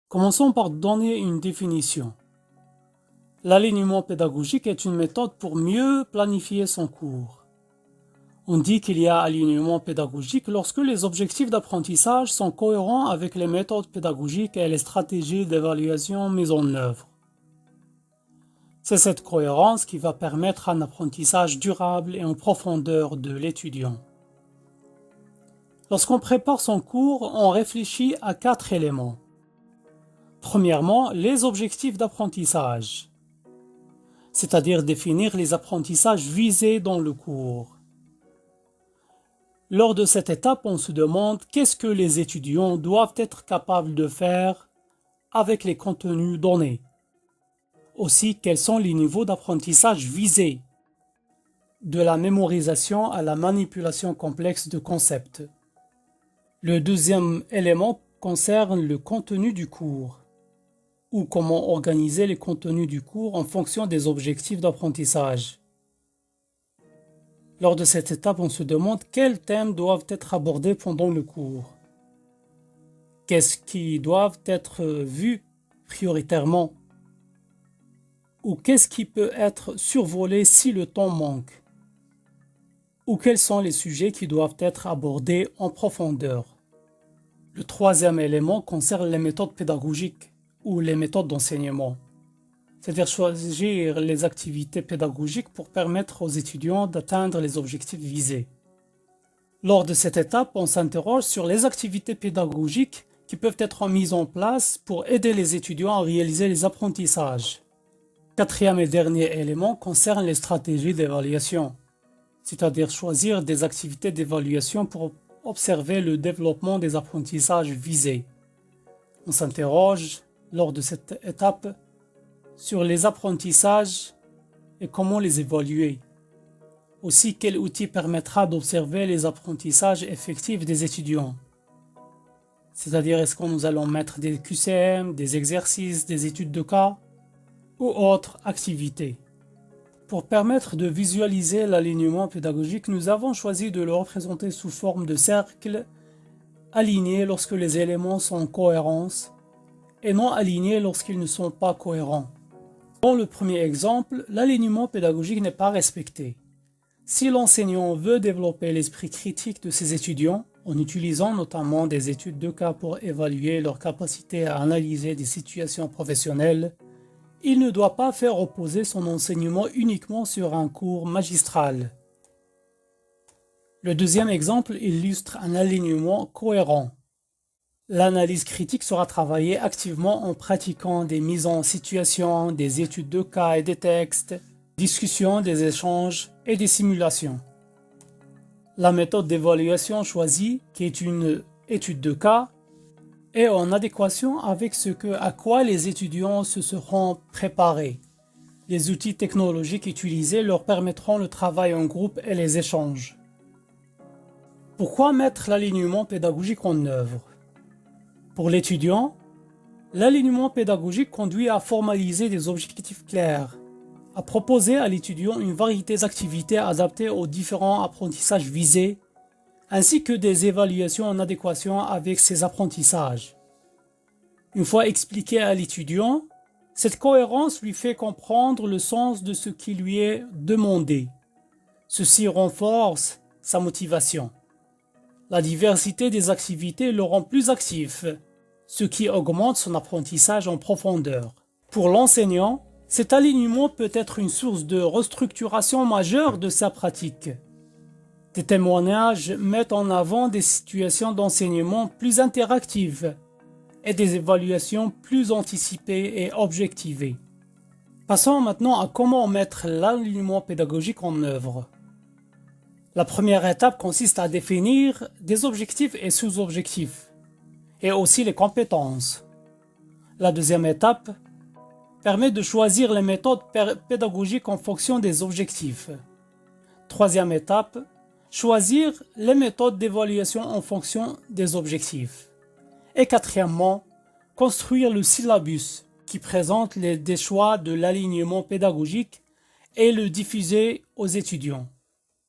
Commençons par donner une définition. L'alignement pédagogique est une méthode pour mieux planifier son cours. On dit qu'il y a alignement pédagogique lorsque les objectifs d'apprentissage sont cohérents avec les méthodes pédagogiques et les stratégies d'évaluation mises en œuvre. C'est cette cohérence qui va permettre un apprentissage durable et en profondeur de l'étudiant. Lorsqu'on prépare son cours, on réfléchit à 4 éléments. Premièrement, les objectifs d'apprentissage, c'est-à-dire définir les apprentissages visés dans le cours. Lors de cette étape, on se demande qu'est-ce que les étudiants doivent être capables de faire avec les contenus donnés. Aussi, quels sont les niveaux d'apprentissage visés, de la mémorisation à la manipulation complexe de concepts. Le deuxième élément concerne le contenu du cours, ou comment organiser les contenus du cours en fonction des objectifs d'apprentissage. Lors de cette étape, on se demande quels thèmes doivent être abordés pendant le cours. Qu'est-ce qui doit être vu prioritairement? Ou qu'est-ce qui peut être survolé si le temps manque? Ou quels sont les sujets qui doivent être abordés en profondeur? Le troisième élément concerne les méthodes pédagogiques ou les méthodes d'enseignement, c'est-à-dire choisir les activités pédagogiques pour permettre aux étudiants d'atteindre les objectifs visés. Lors de cette étape, on s'interroge sur les activités pédagogiques qui peuvent être mises en place pour aider les étudiants à réaliser les apprentissages. Quatrième et dernier élément concerne les stratégies d'évaluation, c'est-à-dire choisir des activités d'évaluation pour observer le développement des apprentissages visés. On s'interroge lors de cette étape sur les apprentissages et comment les évaluer. Aussi, quel outil permettra d'observer les apprentissages effectifs des étudiants. C'est-à-dire, est-ce que nous allons mettre des QCM, des exercices, des études de cas ou autres activités. Pour permettre de visualiser l'alignement pédagogique, nous avons choisi de le représenter sous forme de cercle aligné lorsque les éléments sont en cohérence et non alignés lorsqu'ils ne sont pas cohérents. Dans le premier exemple, l'alignement pédagogique n'est pas respecté. Si l'enseignant veut développer l'esprit critique de ses étudiants, en utilisant notamment des études de cas pour évaluer leur capacité à analyser des situations professionnelles, il ne doit pas faire reposer son enseignement uniquement sur un cours magistral. Le deuxième exemple illustre un alignement cohérent. L'analyse critique sera travaillée activement en pratiquant des mises en situation, des études de cas et des textes, discussions, des échanges et des simulations. La méthode d'évaluation choisie, qui est une étude de cas, est en adéquation avec à quoi les étudiants se seront préparés. Les outils technologiques utilisés leur permettront le travail en groupe et les échanges. Pourquoi mettre l'alignement pédagogique en œuvre? Pour l'étudiant, l'alignement pédagogique conduit à formaliser des objectifs clairs, à proposer à l'étudiant une variété d'activités adaptées aux différents apprentissages visés, ainsi que des évaluations en adéquation avec ses apprentissages. Une fois expliqué à l'étudiant, cette cohérence lui fait comprendre le sens de ce qui lui est demandé. Ceci renforce sa motivation. La diversité des activités le rend plus actif, ce qui augmente son apprentissage en profondeur. Pour l'enseignant, cet alignement peut être une source de restructuration majeure de sa pratique. Des témoignages mettent en avant des situations d'enseignement plus interactives et des évaluations plus anticipées et objectivées. Passons maintenant à comment mettre l'alignement pédagogique en œuvre. La première étape consiste à définir des objectifs et sous-objectifs, et aussi les compétences. La deuxième étape permet de choisir les méthodes pédagogiques en fonction des objectifs. Troisième étape, choisir les méthodes d'évaluation en fonction des objectifs. Et quatrièmement, construire le syllabus qui présente des choix de l'alignement pédagogique et le diffuser aux étudiants.